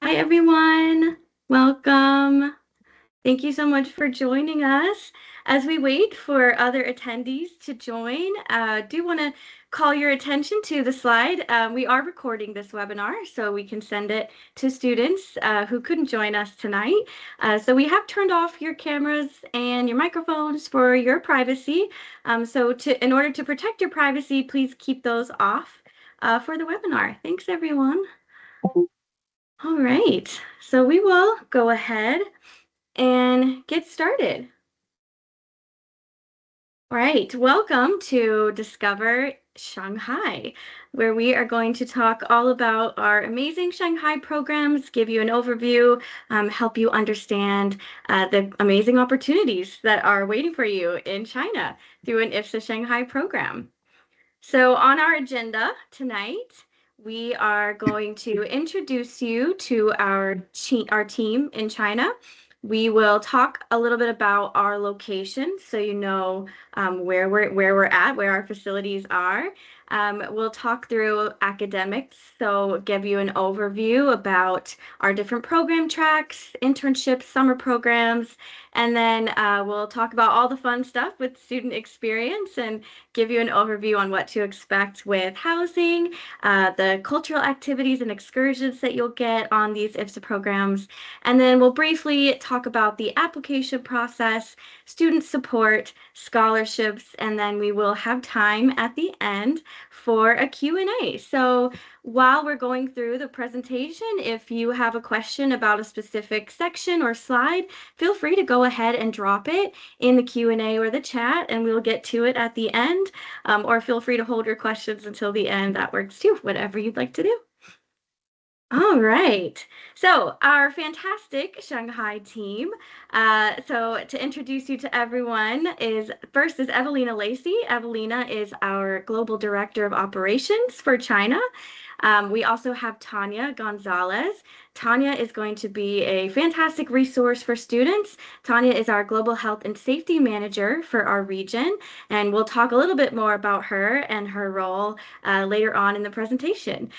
Hi, everyone. Welcome. Thank you so much for joining us. As we wait for other attendees to join, do want to call your attention to the slide. We are recording this webinar, so we can send it to students who couldn't join us tonight. So we have turned off your cameras and your microphones for your privacy. In order to protect your privacy, please keep those off for the webinar. Thanks, everyone. All right, so we will go ahead and get started. All right, welcome to Discover Shanghai, where we are going to talk all about our amazing Shanghai programs, give you an overview, help you understand the amazing opportunities that are waiting for you in China through an IFSA Shanghai program. So on our agenda tonight, we are going to introduce you to our team in China. We will talk a little bit about our location, so you know where we're at, where our facilities are. We'll talk through academics, so give you an overview about our different program tracks, internships, summer programs, and then we'll talk about all the fun stuff with student experience and give you an overview on what to expect with housing, the cultural activities and excursions that you'll get on these IFSA programs. And then we'll briefly talk about the application process, student support, scholarships, and then we will have time at the end for a Q&A. So while we're going through the presentation, if you have a question about a specific section or slide, feel free to go ahead and drop it in the Q&A or the chat, and we'll get to it at the end. Or feel free to hold your questions until the end. That works too, whatever you'd like to do. All right, so our fantastic Shanghai team. So to introduce you to everyone is Evelina Lacey. Evelina is our Global Director of Operations for China. We also have Tanya Gonzalez. Tanya is going to be a fantastic resource for students. Tanya is our Global Health and Safety Manager for our region, and we'll talk a little bit more about her and her role later on in the presentation.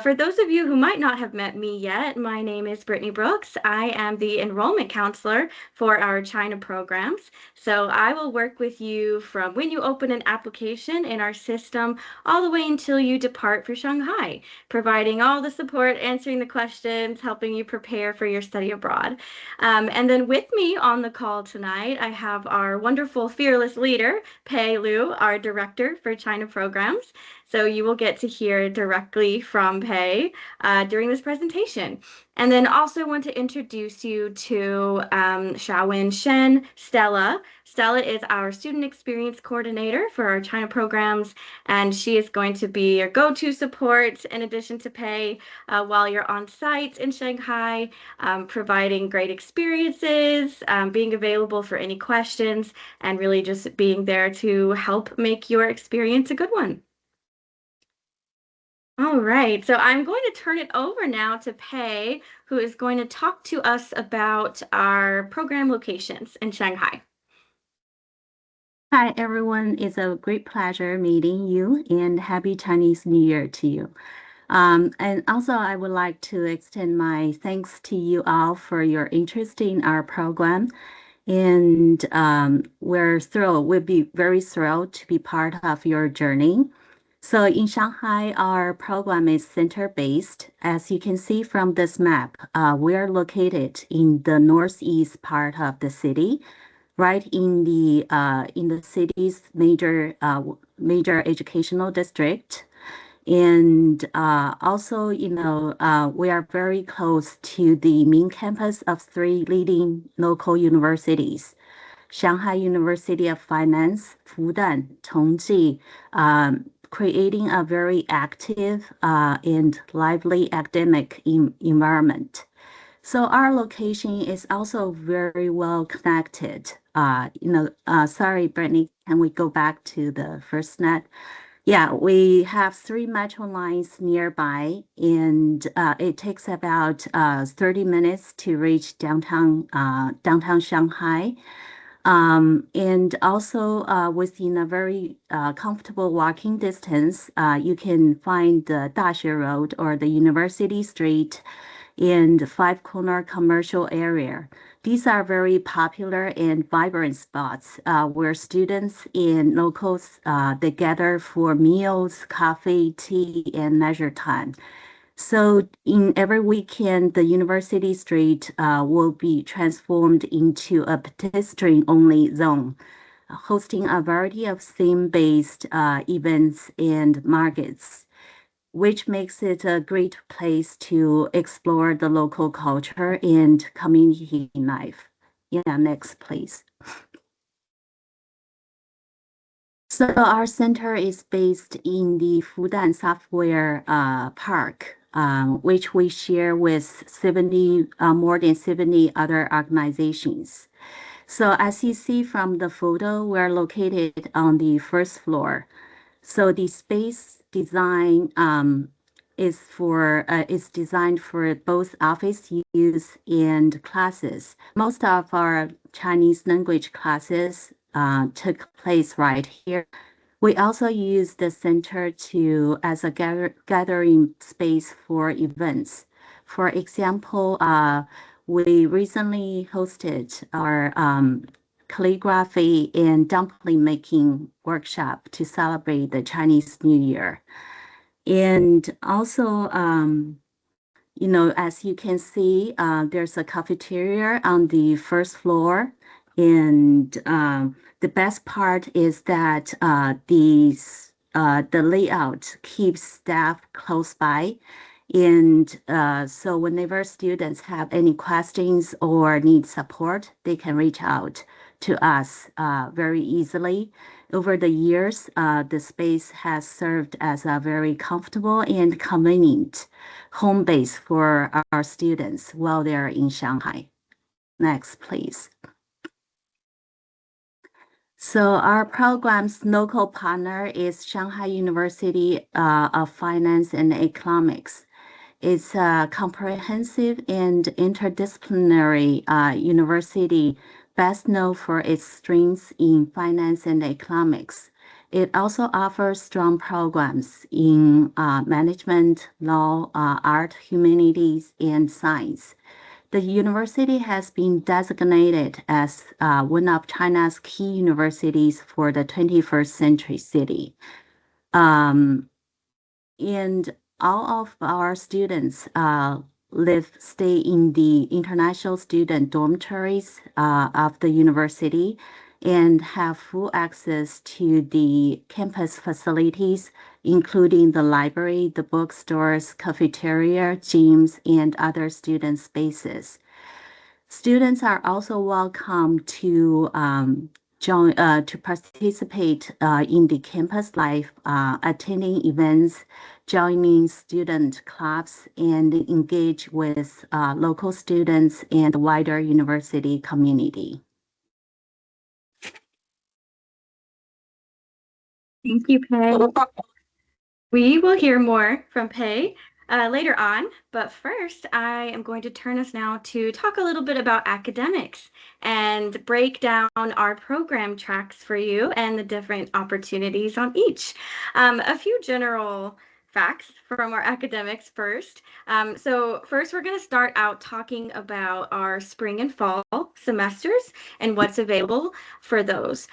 For those of you who might not have met me yet, my name is Brittany Brooks. I am the enrollment counselor for our China programs. So I will work with you from when you open an application in our system all the way until you depart for Shanghai, providing all the support, answering the questions, helping you prepare for your study abroad. And then with me on the call tonight, I have our wonderful fearless leader, Pei Liu, our director for China programs. So you will get to hear directly from Pei during this presentation. And then also want to introduce you to Xiaowen Shen, Stella. Stella is our student experience coordinator for our China programs, and she is going to be your go-to support in addition to Pei while you're on site in Shanghai, providing great experiences, being available for any questions, and really just being there to help make your experience a good one. All right, so I'm going to turn it over now to Pei, who is going to talk to us about our program locations in Shanghai. Hi, everyone. It's a great pleasure meeting you and happy Chinese New Year to you. And also, I would like to extend my thanks to you all for your interest in our program. And we'll be very thrilled to be part of your journey. So in Shanghai, our program is center-based. As you can see from this map, we are located in the northeast part of the city, right in the city's major educational district. And also, we are very close to the main campus of three leading local universities: Shanghai University of Finance, Fudan, Tongji, creating a very active and lively academic environment. So our location is also very well connected. Sorry, Brittany, can we go back to the first net? Yeah, we have three metro lines nearby, and it takes about 30 minutes to reach downtown Shanghai. And also within a very comfortable walking distance, you can find the Daxue Road or the University Street. and Five Corner commercial area. These are very popular and vibrant spots where students and locals they gather for meals, coffee, tea, and leisure time. So in every weekend, the University Street will be transformed into a pedestrian-only zone, hosting a variety of theme-based events and markets, which makes it a great place to explore the local culture and community life. Yeah, next, please. So our center is based in the Fudan Software Park, which we share with 70, more than 70 other organizations. So as you see from the photo, we're located on the first floor. So the space design is designed for both office use and classes. Most of our Chinese language classes took place right here. We also use the center as a gathering space for events. For example, we recently hosted our calligraphy and dumpling making workshop to celebrate the Chinese New Year. And also, as you can see, there's a cafeteria on the first floor. And the best part is that the layout keeps staff close by. And so whenever students have any questions or need support, they can reach out to us very easily. Over the years, the space has served as a very comfortable and convenient home base for our students while they're in Shanghai. Next, please. So our program's local partner is Shanghai University of Finance and Economics. It's a comprehensive and interdisciplinary university best known for its strengths in finance and economics. It also offers strong programs in management, law, art, humanities, and science. The university has been designated as one of China's key universities for the 21st century city. Um, and all of our students stay in the international student dormitories of the university and have full access to the campus facilities, including the library, the bookstores, cafeteria, gyms, and other student spaces. Students are also welcome to to participate in the campus life, attending events, joining student clubs, and engage with local students and the wider university community. Thank you, Pei. We will hear more from Pei later on, but first, I am going to turn us now to talk a little bit about academics and break down our program tracks for you and the different opportunities on each. A few general facts from our academics first. So first, we're going to start out talking about our spring and fall semesters and what's available for those.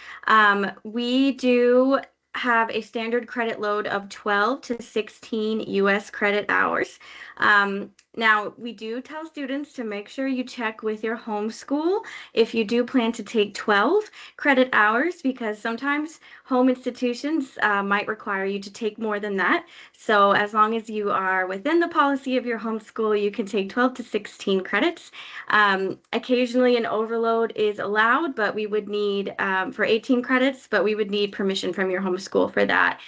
We do have a standard credit load of 12 to 16 US credit hours. Now, we do tell students to make sure you check with your home school if you do plan to take 12 credit hours, because sometimes home institutions might require you to take more than that. So as long as you are within the policy of your home school, you can take 12 to 16 credits. Occasionally an overload is allowed, but we would need for 18 credits, but we would need permission from your home school for that.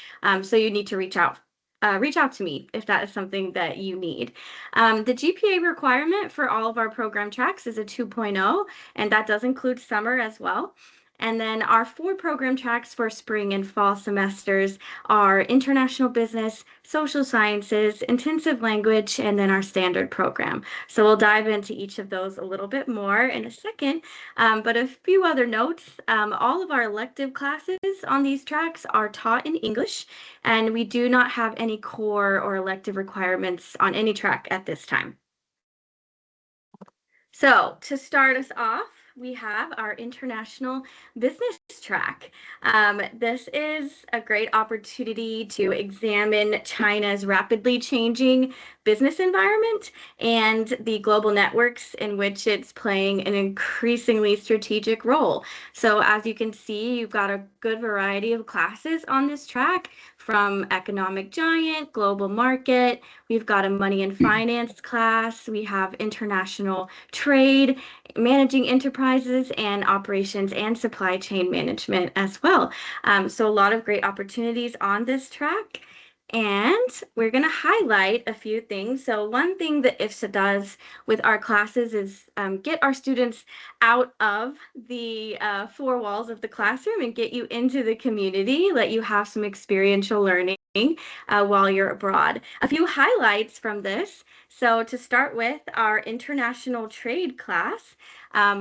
So you need to reach out to me if that is something that you need. The GPA requirement for all of our program tracks is a 2.0, and that does include summer as well. And then our 4 program tracks for spring and fall semesters are international business, social sciences, intensive language, and then our standard program. So we'll dive into each of those a little bit more in a second. But a few other notes, all of our elective classes on these tracks are taught in English, and we do not have any core or elective requirements on any track at this time. So, to start us off, we have our international business track. This is a great opportunity to examine China's rapidly changing business environment and the global networks in which it's playing an increasingly strategic role. So, as you can see, you've got a good variety of classes on this track from economic giant, global market. We've got a money and finance class. We have international trade, managing enterprises, and operations and supply chain management as well. So, a lot of great opportunities on this track. And we're going to highlight a few things. So, one thing that IFSA does with our classes is get our students out of the four walls of the classroom and get you into the community, let you have some experiential learning while you're abroad. A few highlights from this. So, to start with, our international trade class.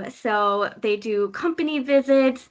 So, they do company visits.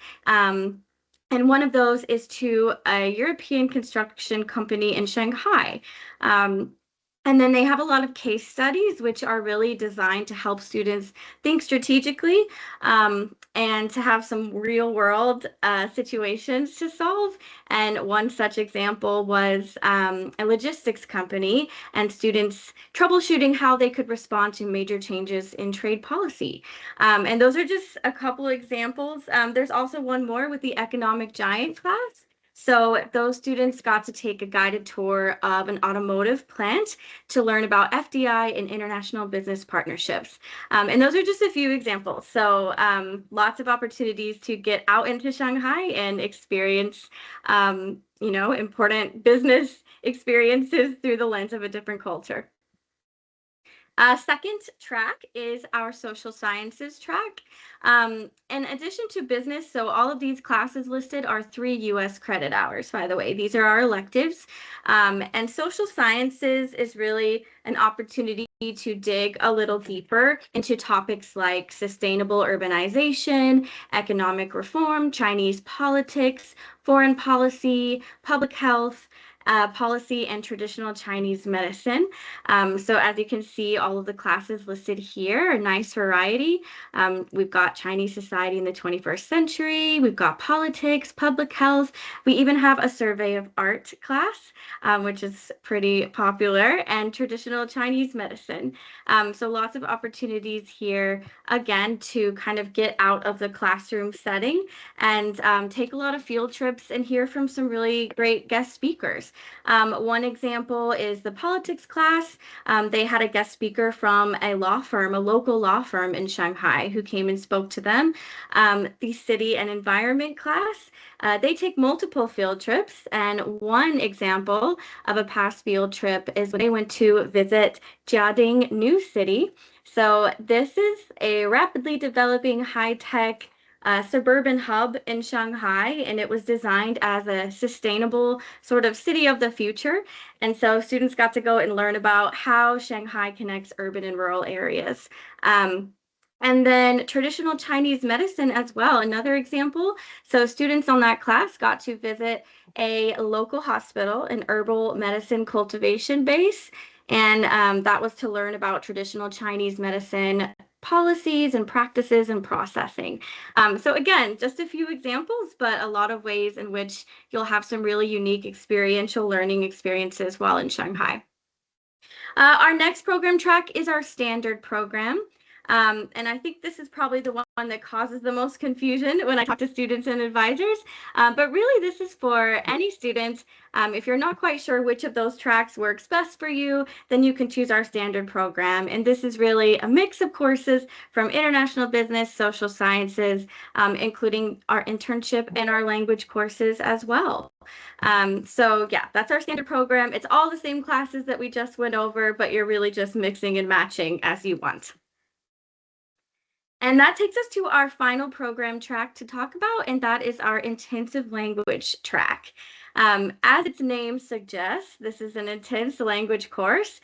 And one of those is to a European construction company in Shanghai. Um, and then they have a lot of case studies, which are really designed to help students think strategically and to have some real world situations to solve. And one such example was a logistics company and students troubleshooting how they could respond to major changes in trade policy. And those are just a couple examples. There's also one more with the economic giant class. So those students got to take a guided tour of an automotive plant to learn about FDI and international business partnerships. And those are just a few examples. So lots of opportunities to get out into Shanghai and experience, important business experiences through the lens of a different culture. Second track is our social sciences track. In addition to business, so all of these classes listed are 3 US credit hours, by the way. These are our electives. And social sciences is really an opportunity to dig a little deeper into topics like sustainable urbanization, economic reform, Chinese politics, foreign policy, public health, policy, and traditional Chinese medicine. So as you can see, all of the classes listed here, a nice variety. We've got Chinese society in the 21st century. We've got politics, public health. We even have a survey of art class, which is pretty popular, and traditional Chinese medicine. So lots of opportunities here, again, to kind of get out of the classroom setting and take a lot of field trips and hear from some really great guest speakers. One example is the politics class. They had a guest speaker from a law firm, a local law firm in Shanghai, who came and spoke to them. The city and environment class, they take multiple field trips. And one example of a past field trip is when they went to visit Jiading New City. So this is a rapidly developing high-tech suburban hub in Shanghai, and it was designed as a sustainable sort of city of the future. And so students got to go and learn about how Shanghai connects urban and rural areas. And then traditional Chinese medicine as well, another example. So students on that class got to visit a local hospital, an herbal medicine cultivation base, and that was to learn about traditional Chinese medicine policies and practices and processing. So again, just a few examples, but a lot of ways in which you'll have some really unique experiential learning experiences while in Shanghai. Our next program track is our standard program. And I think this is probably the one that causes the most confusion when I talk to students and advisors. But really, this is for any student. If you're not quite sure which of those tracks works best for you, then you can choose our standard program. And this is really a mix of courses from international business, social sciences, including our internship and our language courses as well. So yeah, that's our standard program. It's all the same classes that we just went over, but you're really just mixing and matching as you want. And that takes us to our final program track to talk about, and that is our intensive language track. As its name suggests, this is an intense language course.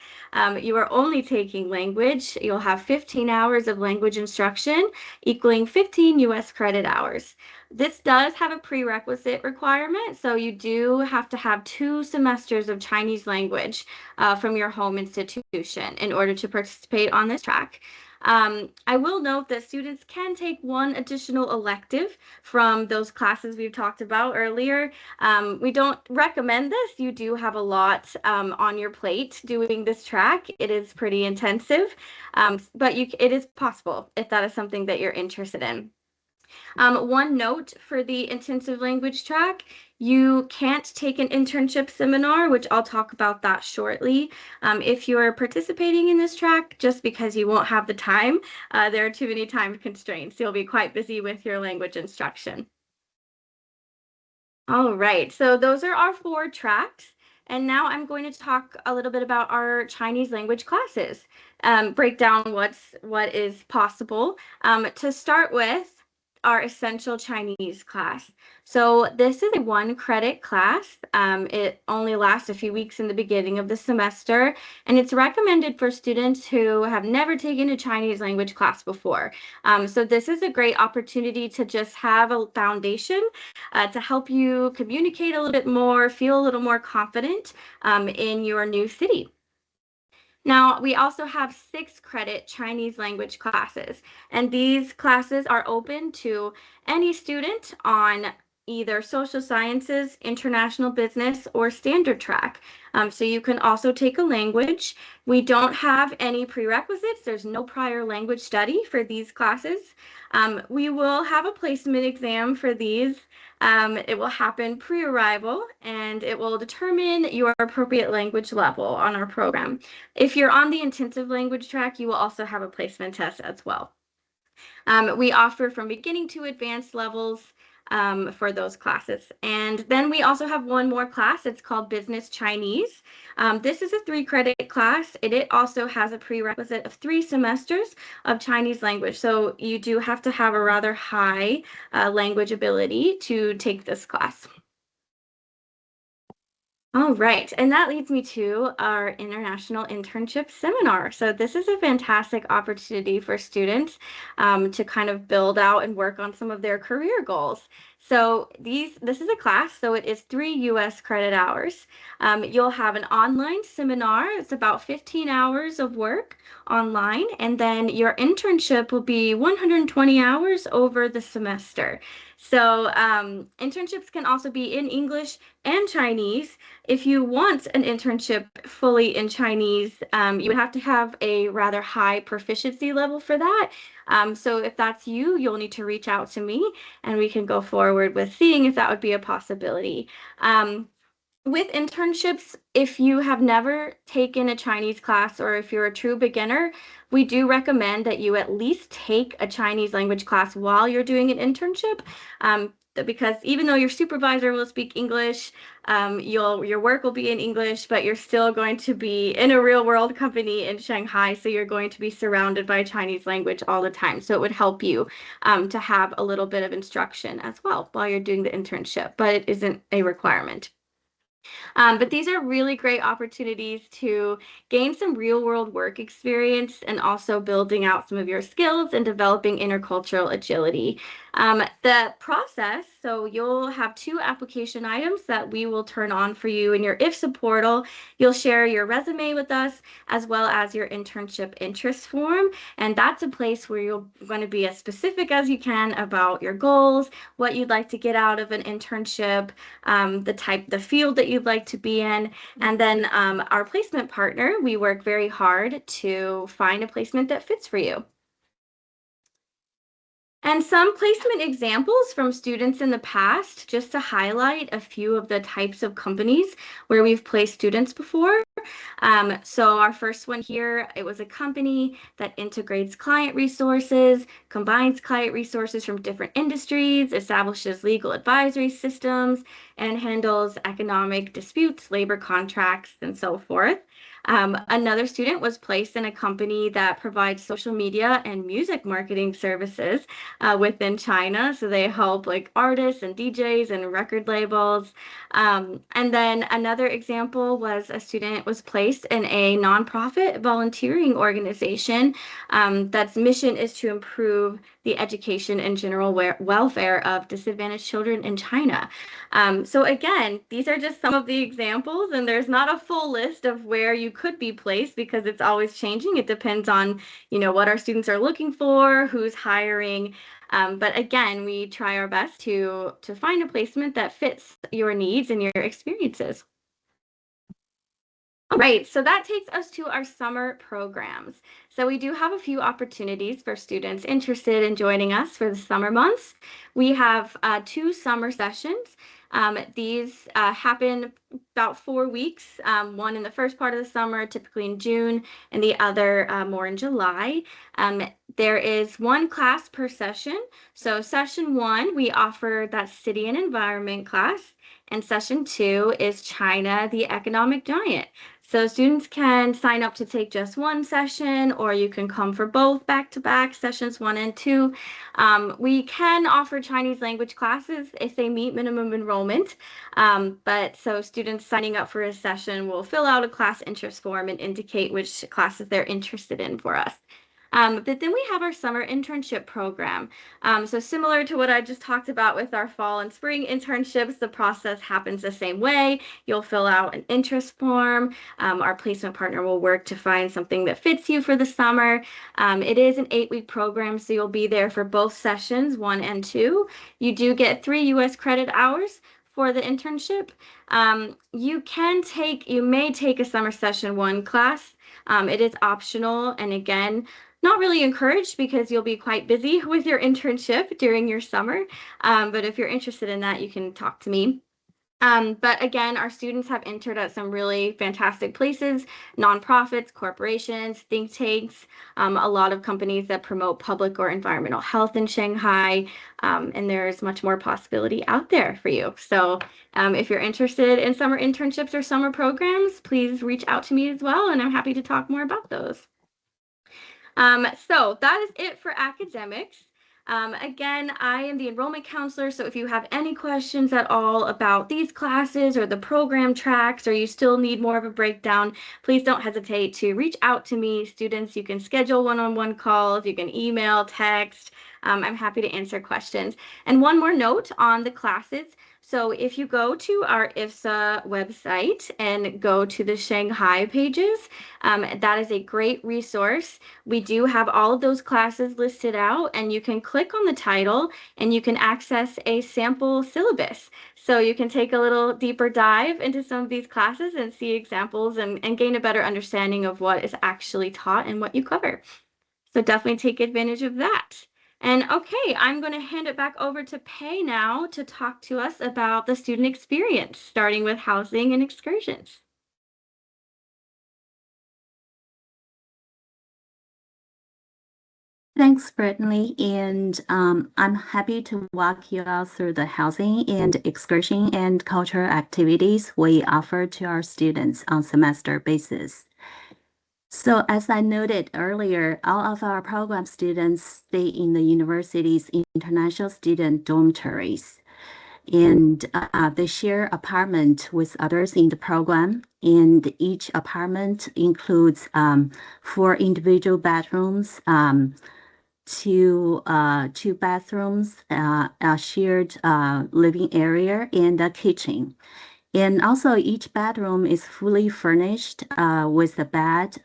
You are only taking language. You'll have 15 hours of language instruction, equaling 15 US credit hours. This does have a prerequisite requirement, so you do have to have 2 semesters of Chinese language from your home institution in order to participate on this track. I will note that students can take one additional elective from those classes we've talked about earlier. We don't recommend this. You do have a lot on your plate doing this track. It is pretty intensive, but it is possible if that is something that you're interested in. One note for the intensive language track, you can't take an internship seminar, which I'll talk about that shortly. If you're participating in this track, just because you won't have the time, there are too many time constraints. You'll be quite busy with your language instruction. All right, so those are our 4 tracks. And now I'm going to talk a little bit about our Chinese language classes, break down what is possible. To start with, our Essential Chinese class. So this is a 1 credit class. It only lasts a few weeks in the beginning of the semester, and it's recommended for students who have never taken a Chinese language class before. So this is a great opportunity to just have a foundation to help you communicate a little bit more, feel a little more confident in your new city. Now, we also have 6 credit Chinese language classes, and these classes are open to any student on either social sciences, international business, or standard track. So you can also take a language. We don't have any prerequisites. There's no prior language study for these classes. We will have a placement exam for these. It will happen pre-arrival, and it will determine your appropriate language level on our program. If you're on the intensive language track, you will also have a placement test as well. We offer from beginning to advanced levels for those classes. And then we also have one more class. It's called Business Chinese. This is a 3 credit class. It also has a prerequisite of 3 semesters of Chinese language. So you do have to have a rather high language ability to take this class. All right, and that leads me to our international internship seminar. So this is a fantastic opportunity for students to kind of build out and work on some of their career goals. So this is a class, so it is 3 US credit hours. You'll have an online seminar. It's about 15 hours of work online, and then your internship will be 120 hours over the semester. So internships can also be in English and Chinese. If you want an internship fully in Chinese, you would have to have a rather high proficiency level for that. So if that's you, you'll need to reach out to me and we can go forward with seeing if that would be a possibility. With internships, if you have never taken a Chinese class or if you're a true beginner, we do recommend that you at least take a Chinese language class while you're doing an internship. Because even though your supervisor will speak English, your work will be in English, but you're still going to be in a real world company in Shanghai, so you're going to be surrounded by Chinese language all the time. So it would help you to have a little bit of instruction as well while you're doing the internship, but it isn't a requirement. But these are really great opportunities to gain some real world work experience and also building out some of your skills and developing intercultural agility. The process, so you'll have 2 application items that we will turn on for you in your IFSA portal. You'll share your resume with us as well as your internship interest form. And that's a place where you're going to be as specific as you can about your goals, what you'd like to get out of an internship, the field that you'd like to be in. And then our placement partner, we work very hard to find a placement that fits for you. And some placement examples from students in the past, just to highlight a few of the types of companies where we've placed students before. So our first one here, it was a company that integrates client resources, combines client resources from different industries, establishes legal advisory systems, and handles economic disputes, labor contracts, and so forth. Another student was placed in a company that provides social media and music marketing services within China. So they help like artists and DJs and record labels. And then another example was a student was placed in a nonprofit volunteering organization that's mission is to improve the education and general welfare of disadvantaged children in China. So again, these are just some of the examples, and there's not a full list of where you could be placed because it's always changing. It depends on, what our students are looking for, who's hiring. But again, we try our best to find a placement that fits your needs and your experiences. All right, so that takes us to our summer programs. So we do have a few opportunities for students interested in joining us for the summer months. We have two summer sessions. These happen about 4 weeks, one in the first part of the summer, typically in June, and the other more in July. Um, there is one class per session. So session one, we offer that city and environment class, and session two is China, the economic giant. So students can sign up to take just one session, or you can come for both back-to-back sessions one and two. We can offer Chinese language classes if they meet minimum enrollment. But so students signing up for a session will fill out a class interest form and indicate which classes they're interested in for us. But then we have our summer internship program. So similar to what I just talked about with our fall and spring internships, the process happens the same way. You'll fill out an interest form. Our placement partner will work to find something that fits you for the summer. It is an 8-week program, so you'll be there for both sessions, one and two. You do get 3 U.S. credit hours for the internship. You may take a summer session one class. It is optional, and again, not really encouraged because you'll be quite busy with your internship during your summer. But if you're interested in that, you can talk to me. But again, our students have entered at some really fantastic places, nonprofits, corporations, think tanks, a lot of companies that promote public or environmental health in Shanghai, and there's much more possibility out there for you. So if you're interested in summer internships or summer programs, please reach out to me as well, and I'm happy to talk more about those. So that is it for academics. Again, I am the enrollment counselor, so if you have any questions at all about these classes or the program tracks, or you still need more of a breakdown, please don't hesitate to reach out to me. Students, you can schedule one-on-one calls, you can email, text. I'm happy to answer questions. And one more note on the classes. So if you go to our IFSA website and go to the Shanghai pages, that is a great resource. We do have all of those classes listed out, and you can click on the title and you can access a sample syllabus. So you can take a little deeper dive into some of these classes and see examples and gain a better understanding of what is actually taught and what you cover. So definitely take advantage of that. And okay, I'm going to hand it back over to Pei now to talk to us about the student experience, starting with housing and excursions. Thanks, Brittany, and I'm happy to walk you all through the housing and excursion and cultural activities we offer to our students on semester basis. So as I noted earlier, all of our program students stay in the university's international student dormitories, and they share apartment with others in the program. And each apartment includes 4 individual bedrooms, two bathrooms, a shared living area, and a kitchen. And also, each bedroom is fully furnished with a bed,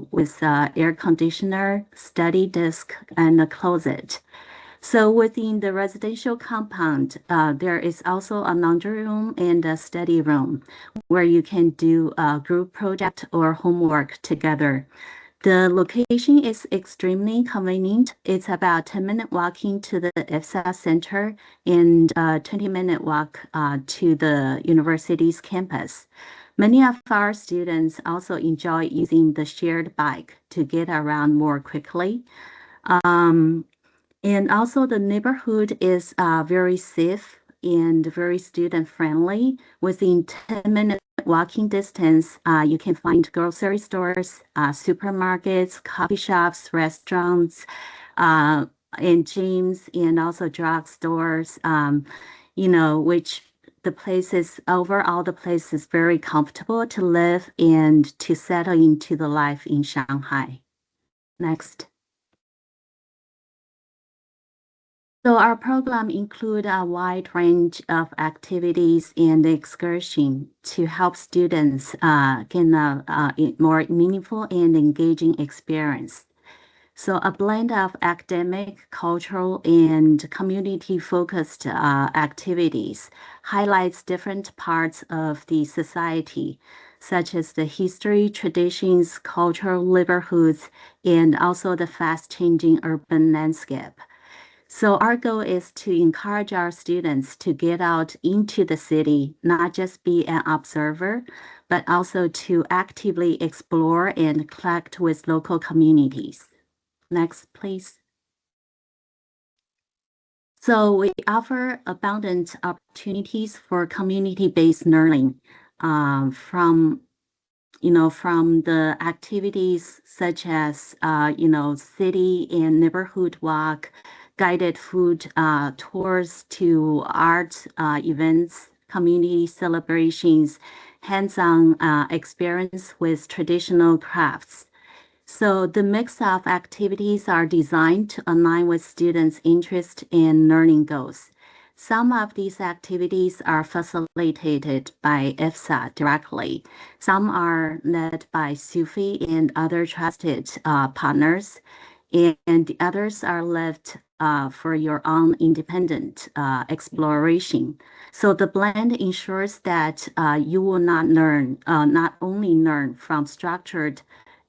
with air conditioner, study desk, and a closet. So within the residential compound, there is also a laundry room and a study room where you can do a group project or homework together. The location is extremely convenient. It's about 10-minute walking to the IFSA Center and 20-minute walk to the university's campus. Many of our students also enjoy using the shared bike to get around more quickly. Um, and also the neighborhood is very safe and very student friendly. Within 10-minute walking distance, you can find grocery stores, supermarkets, coffee shops, restaurants, uh, and gyms, and also drug stores, which the place is very comfortable to live and to settle into the life in Shanghai. Next. So our program include a wide range of activities and excursion to help students gain a more meaningful and engaging experience. So a blend of academic, cultural, and community-focused activities highlights different parts of the society, such as the history, traditions, cultural livelihoods, and also the fast-changing urban landscape. So our goal is to encourage our students to get out into the city, not just be an observer, but also to actively explore and connect with local communities. Next, please. So we offer abundant opportunities for community-based learning from from the activities such as, city and neighborhood walk, guided food tours to art events, community celebrations, hands-on experience with traditional crafts. So the mix of activities are designed to align with students' interest and learning goals. Some of these activities are facilitated by IFSA directly. Some are led by Sufi and other trusted partners, and the others are left for your own independent exploration. So the blend ensures that you will not only learn from structured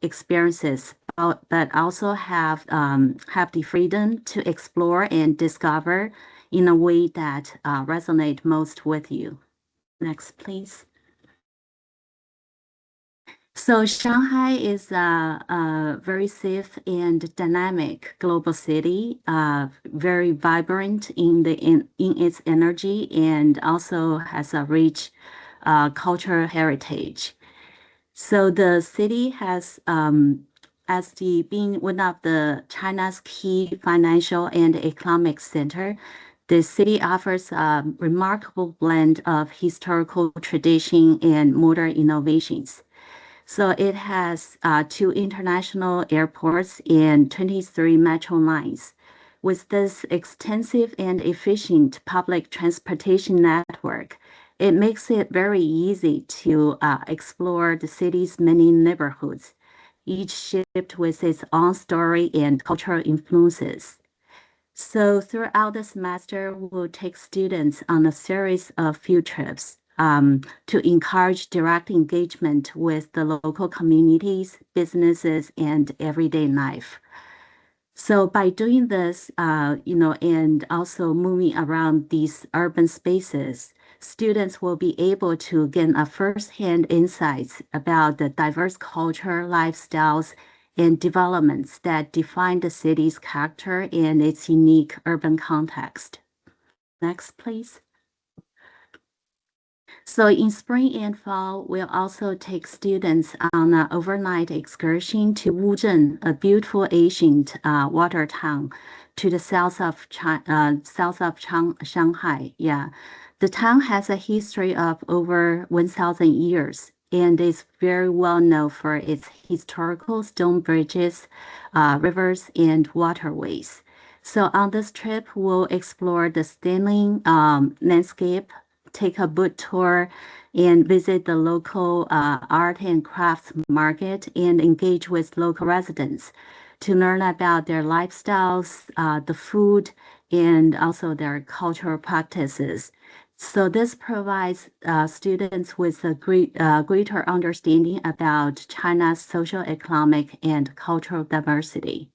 experiences, but also have the freedom to explore and discover in a way that resonate most with you. Next, please. So Shanghai is a very safe and dynamic global city, very vibrant in its energy, and also has a rich cultural heritage. So the city has, as the being one of the China's key financial and economic center, the city offers a remarkable blend of historical tradition and modern innovations. So it has two international airports and 23 metro lines. With this extensive and efficient public transportation network, it makes it very easy to explore the city's many neighborhoods, each shaped with its own story and cultural influences. So throughout the semester, we'll take students on a series of field trips to encourage direct engagement with the local communities, businesses, and everyday life. So by doing this, and also moving around these urban spaces, students will be able to gain a first-hand insights about the diverse culture, lifestyles, and developments that define the city's character and its unique urban context. Next, please. So in spring and fall, we'll also take students on an overnight excursion to Wuzhen, a beautiful ancient water town to the south of Shanghai. Yeah, the town has a history of over 1,000 years and is very well known for its historical stone bridges, rivers, and waterways. So on this trip, we'll explore the stunning landscape, take a boat tour, and visit the local art and crafts market and engage with local residents to learn about their lifestyles, the food, and also their cultural practices. So this provides students with a greater understanding about China's social, economic, and cultural diversity.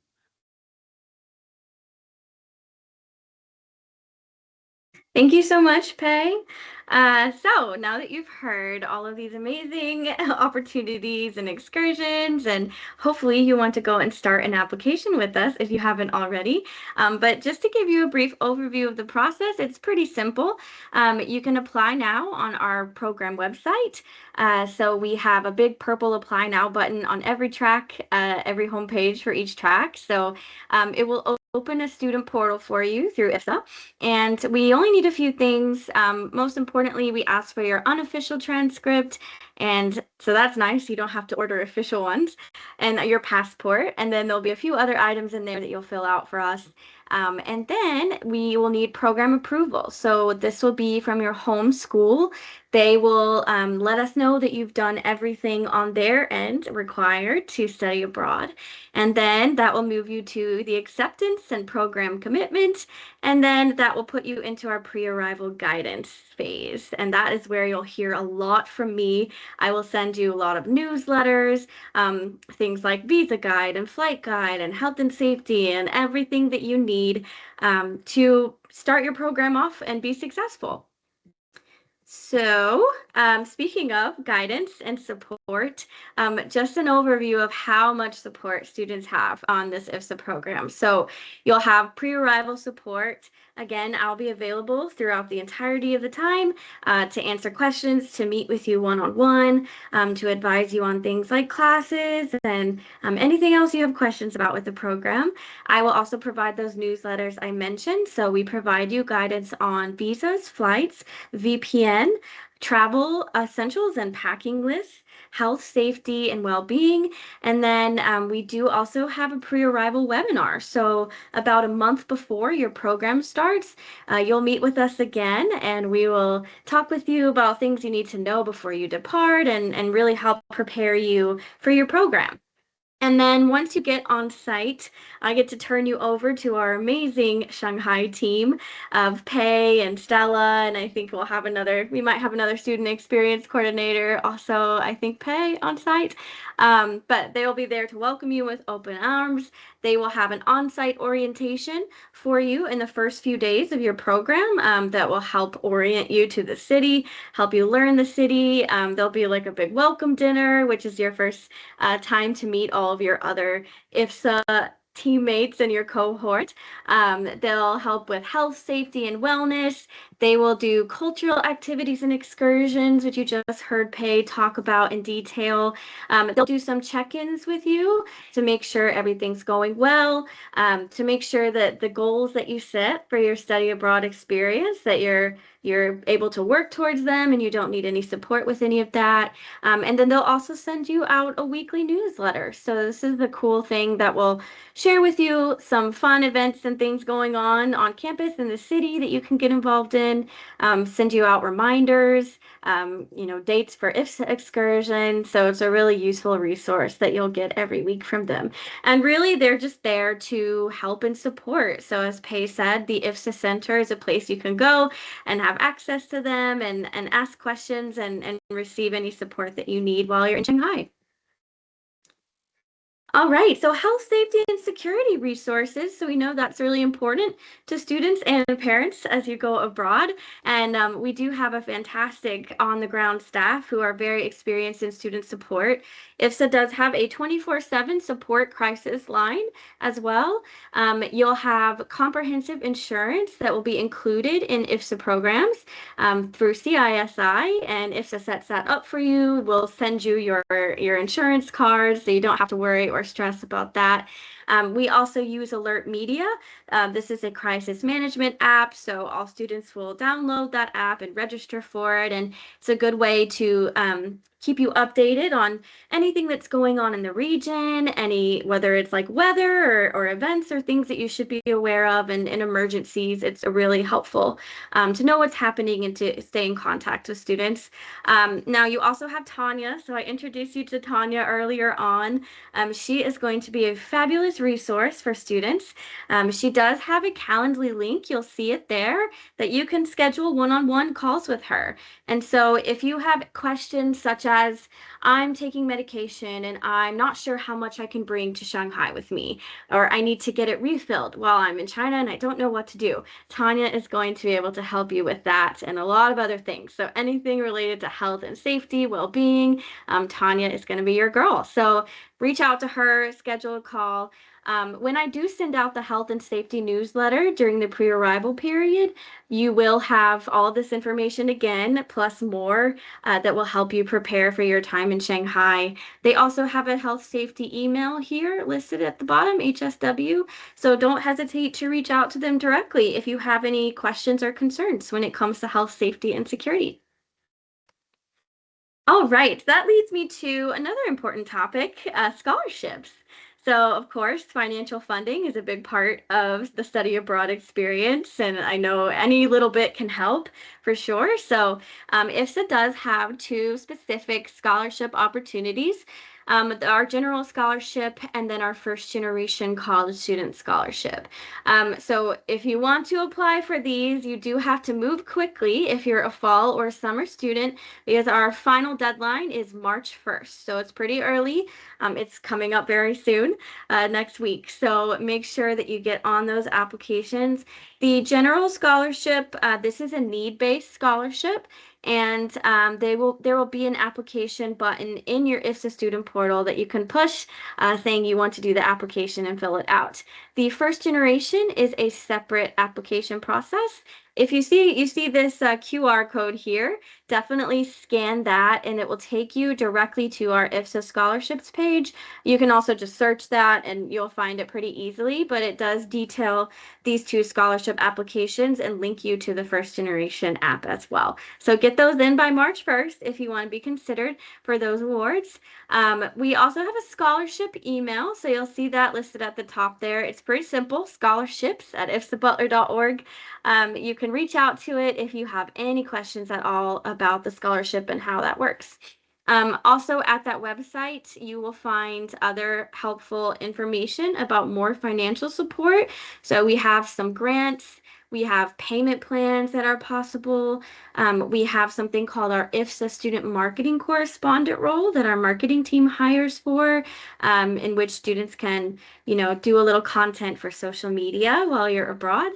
Thank you so much, Pei. So now that you've heard all of these amazing opportunities and excursions, and hopefully you want to go and start an application with us if you haven't already. But just to give you a brief overview of the process, it's pretty simple. You can apply now on our program website. So we have a big purple apply now button on every track, every homepage for each track. So it will open a student portal for you through IFSA. And we only need a few things. Most importantly, we ask for your unofficial transcript And so that's nice. You don't have to order official ones and your passport. And then there'll be a few other items in there that you'll fill out for us. And then we will need program approval. So this will be from your home school. They will let us know that you've done everything on their end required to study abroad. And then that will move you to the acceptance and program commitment. And then that will put you into our pre-arrival guidance phase. And that is where you'll hear a lot from me. I will send you a lot of newsletters, things like visa guide and flight guide and health and safety and everything that you need to start your program off and be successful. So, speaking of guidance and support, just an overview of how much support students have on this IFSA program. So, you'll have pre-arrival support. Again, I'll be available throughout the entirety of the time to answer questions, to meet with you one-on-one, to advise you on things like classes and anything else you have questions about with the program. I will also provide those newsletters I mentioned. So, we provide you guidance on visas, flights, VPN, travel essentials and packing lists, health, safety, and well-being. And then we do also have a pre-arrival webinar. So about a month before your program starts, you'll meet with us again, and we will talk with you about things you need to know before you depart and really help prepare you for your program. And then once you get on site, I get to turn you over to our amazing Shanghai team of Pei and Stella. And I think we might have another student experience coordinator also, I think Pei on site. But they will be there to welcome you with open arms. They will have an on-site orientation for you in the first few days of your program that will help orient you to the city, help you learn the city. There'll be like a big welcome dinner, which is your first time to meet all of your other IFSA teammates in your cohort. They'll help with health, safety, and wellness. They will do cultural activities and excursions, which you just heard Pei talk about in detail. They'll do some check-ins with you to make sure everything's going well, to make sure that the goals that you set for your study abroad experience, that you're able to work towards them and you don't need any support with any of that. And then they'll also send you out a weekly newsletter. So this is the cool thing that will share with you some fun events and things going on campus in the city that you can get involved in, send you out reminders, dates for IFSA excursions. So it's a really useful resource that you'll get every week from them. And really, they're just there to help and support. So as Pei said, the IFSA Center is a place you can go and have access to them and ask questions and receive any support that you need while you're in Shanghai. All right, so health, safety, and security resources. So we know that's really important to students and parents as you go abroad. And we do have a fantastic on-the-ground staff who are very experienced in student support. IFSA does have a 24/7 support crisis line as well. You'll have comprehensive insurance that will be included in IFSA programs through CISI, and IFSA sets that up for you. We'll send you your insurance cards so you don't have to worry or stress about that. We also use Alert Media. This is a crisis management app, so all students will download that app and register for it, and it's a good way to keep you updated on anything that's going on in the region, whether it's like weather or events or things that you should be aware of, and in emergencies, it's really helpful to know what's happening and to stay in contact with students. Now you also have Tanya, so I introduced you to Tanya earlier on. She is going to be a fabulous resource for students. She does have a Calendly link, you'll see it there, that you can schedule one-on-one calls with her. And so if you have questions such as, I'm taking medication and I'm not sure how much I can bring to Shanghai with me, or I need to get it refilled while I'm in China and I don't know what to do, Tanya is going to be able to help you with that and a lot of other things. So anything related to health and safety, well-being, Tanya is going to be your girl. So reach out to her, schedule a call. When I do send out the health and safety newsletter during the pre-arrival period, you will have all this information again, plus more that will help you prepare for your time in Shanghai. They also have a health safety email here listed at the bottom, HSW. So don't hesitate to reach out to them directly if you have any questions or concerns when it comes to health, safety, and security. All right, that leads me to another important topic, scholarships. So, of course, financial funding is a big part of the study abroad experience, and I know any little bit can help for sure. So, IFSA does have two specific scholarship opportunities. Our general scholarship and then our first generation college student scholarship. So if you want to apply for these, you do have to move quickly if you're a fall or summer student because our final deadline is March 1st. So it's pretty early. It's coming up very soon, next week. So make sure that you get on those applications. The general scholarship, this is a need-based scholarship, and there will be an application button in your IFSA student portal that you can push, saying you want to do the application and fill it out. The first generation is a separate application process. If you see this QR code here, definitely scan that and it will take you directly to our IFSA scholarships page. You can also just search that and you'll find it pretty easily, but it does detail these two scholarship applications and link you to the first generation app as well. So get those in by March 1st if you want to be considered for those awards. We also have a scholarship email, so you'll see that listed at the top there. It's pretty simple, scholarships@ifsabutler.org. You can reach out to it if you have any questions at all about the scholarship and how that works. Also at that website, you will find other helpful information about more financial support. So we have some grants, we have payment plans that are possible. We have something called our IFSA student marketing correspondent role that our marketing team hires for, in which students can, do a little content for social media while you're abroad.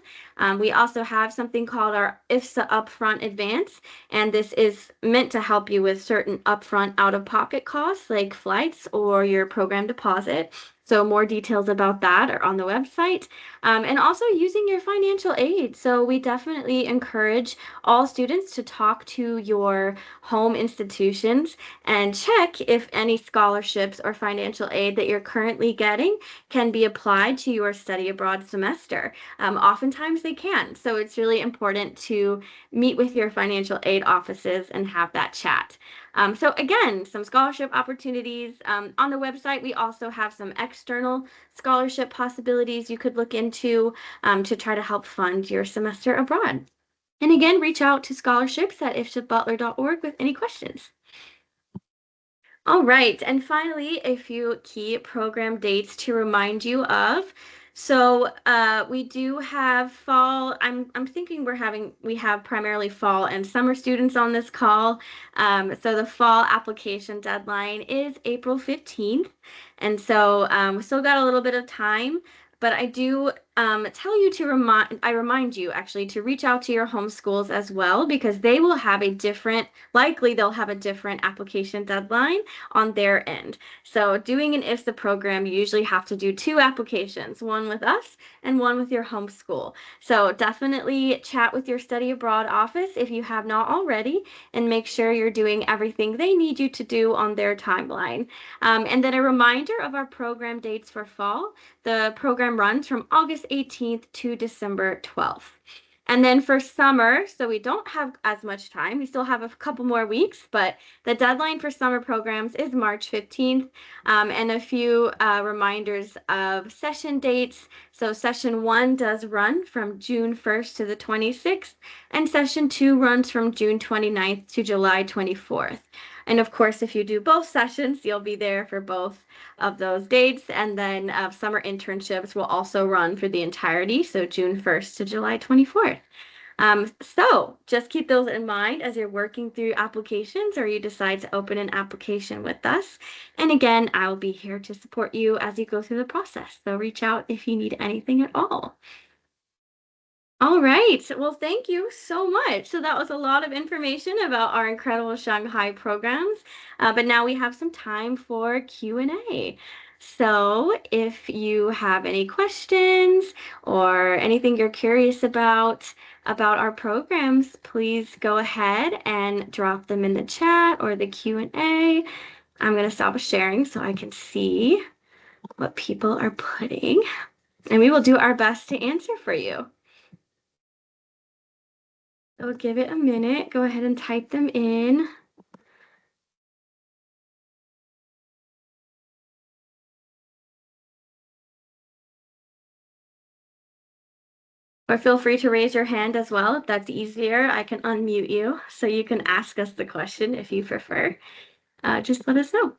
We also have something called our IFSA Upfront Advance, and this is meant to help you with certain upfront out-of-pocket costs like flights or your program deposit. So more details about that are on the website. And also using your financial aid. So we definitely encourage all students to talk to your home institutions and check if any scholarships or financial aid that you're currently getting can be applied to your study abroad semester. Oftentimes they can. So it's really important to meet with your financial aid offices and have that chat. So again, some scholarship opportunities. On the website, we also have some external scholarship possibilities you could look into to try to help fund your semester abroad. And again, reach out to scholarships@ifsabutler.org with any questions. All right, and finally, a few key program dates to remind you of. So we do have fall. I'm thinking we have primarily fall and summer students on this call. So the fall application deadline is April 15th, and so we still got a little bit of time. But I do tell you to remind you actually to reach out to your home schools as well because they will have a different, likely they'll have a different application deadline on their end. So doing an IFSA program, you usually have to do two applications, one with us and one with your home school. So definitely chat with your study abroad office if you have not already and make sure you're doing everything they need you to do on their timeline. And then a reminder of our program dates for fall. The program runs from August 18th to December 12th. And then for summer, so we don't have as much time. We still have a couple more weeks, but the deadline for summer programs is March 15th. And a few reminders of session dates. So session 1 does run from June 1st to the 26th, and session 2 runs from June 29th to July 24th. And of course, if you do both sessions, you'll be there for both of those dates. And then summer internships will also run for the entirety, so June 1st to July 24th. So just keep those in mind as you're working through applications or you decide to open an application with us. And again, I'll be here to support you as you go through the process. So reach out if you need anything at all. All right. Well, thank you so much. So that was a lot of information about our incredible Shanghai programs. But now we have some time for Q&A. So if you have any questions or anything you're curious about our programs, please go ahead and drop them in the chat or the Q&A. I'm going to stop sharing so I can see what people are putting. And we will do our best to answer for you. So give it a minute. Go ahead and type them in. Or feel free to raise your hand as well if that's easier. I can unmute you so you can ask us the question if you prefer. Just let us know.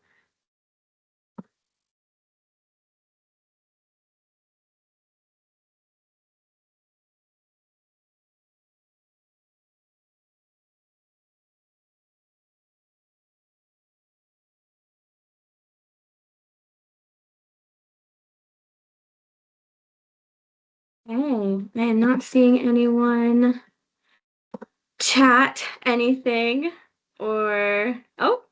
Oh, I am not seeing anyone chat anything or, oh,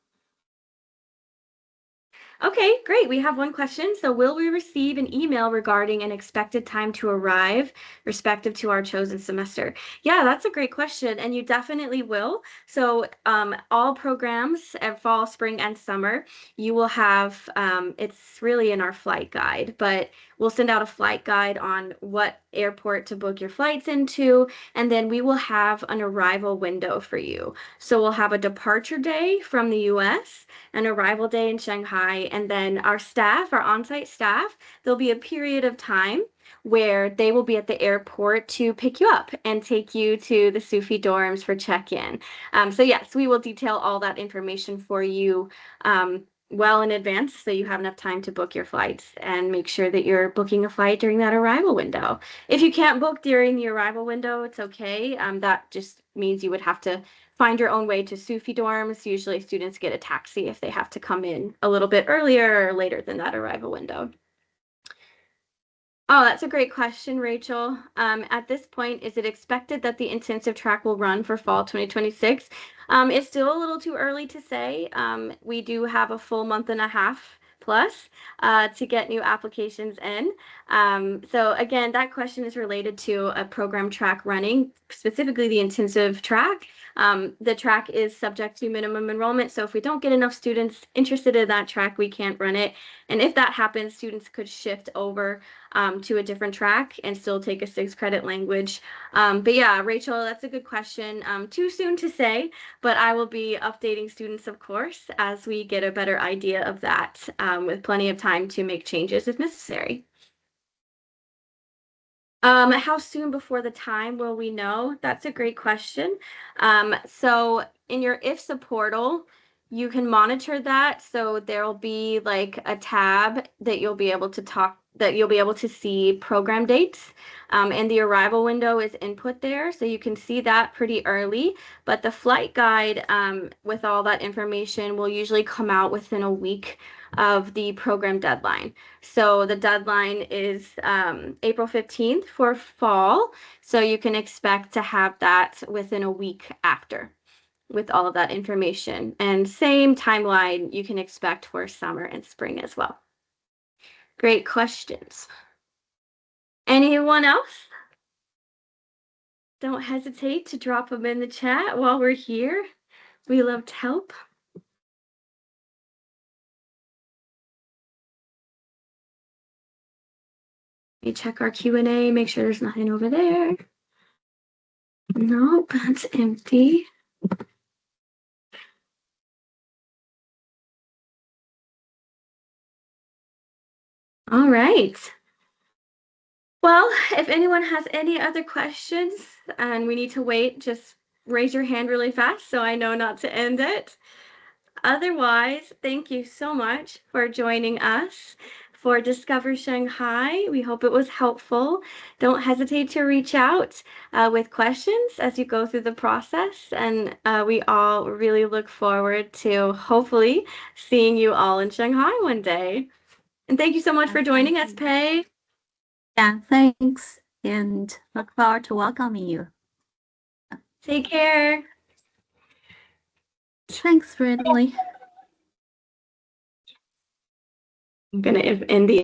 okay, great. We have one question. So, will we receive an email regarding an expected time to arrive, respective to our chosen semester? Yeah, that's a great question, and you definitely will. So, all programs at fall, spring, and summer, you will have, it's really in our flight guide, but we'll send out a flight guide on what airport to book your flights into, and then we will have an arrival window for you. So, we'll have a departure day from the US, an arrival day in Shanghai, and then our staff, our on-site staff, there'll be a period of time where they will be at the airport to pick you up and take you to the Sufi dorms for check-in. So yes, we will detail all that information for you well in advance so you have enough time to book your flights and make sure that you're booking a flight during that arrival window. If you can't book during the arrival window, it's okay. That just means you would have to find your own way to Sufi dorms. Usually students get a taxi if they have to come in a little bit earlier or later than that arrival window. Oh, that's a great question, Rachel. At this point, is it expected that the intensive track will run for fall 2026? It's still a little too early to say. We do have a full month and a half plus to get new applications in. So again, that question is related to a program track running, specifically the intensive track. The track is subject to minimum enrollment, so if we don't get enough students interested in that track, we can't run it. And if that happens, students could shift over to a different track and still take a 6 credit language. But yeah, Rachel, that's a good question. Too soon to say, but I will be updating students, of course, as we get a better idea of that with plenty of time to make changes if necessary. How soon before the time will we know? That's a great question. So in your IFSA portal, you can monitor that. So there'll be like a tab that you'll be able to that you'll be able to see program dates. And the arrival window is input there. So you can see that pretty early. But the flight guide with all that information will usually come out within a week of the program deadline. So the deadline is April 15th for fall. So you can expect to have that within a week after with all of that information. And same timeline you can expect for summer and spring as well. Great questions. Anyone else? Don't hesitate to drop them in the chat while we're here. We love to help. Let me check our Q&A, make sure there's nothing over there. Nope, that's empty. All right. Well, if anyone has any other questions and we need to wait, just raise your hand really fast so I know not to end it. Otherwise, thank you so much for joining us for Discover Shanghai. We hope it was helpful. Don't hesitate to reach out with questions as you go through the process. And we all really look forward to hopefully seeing you all in Shanghai one day. And thank you so much for joining us, Pei. Yeah, thanks, and look forward to welcoming you. Take care. Thanks, Ridley. I'm going to end the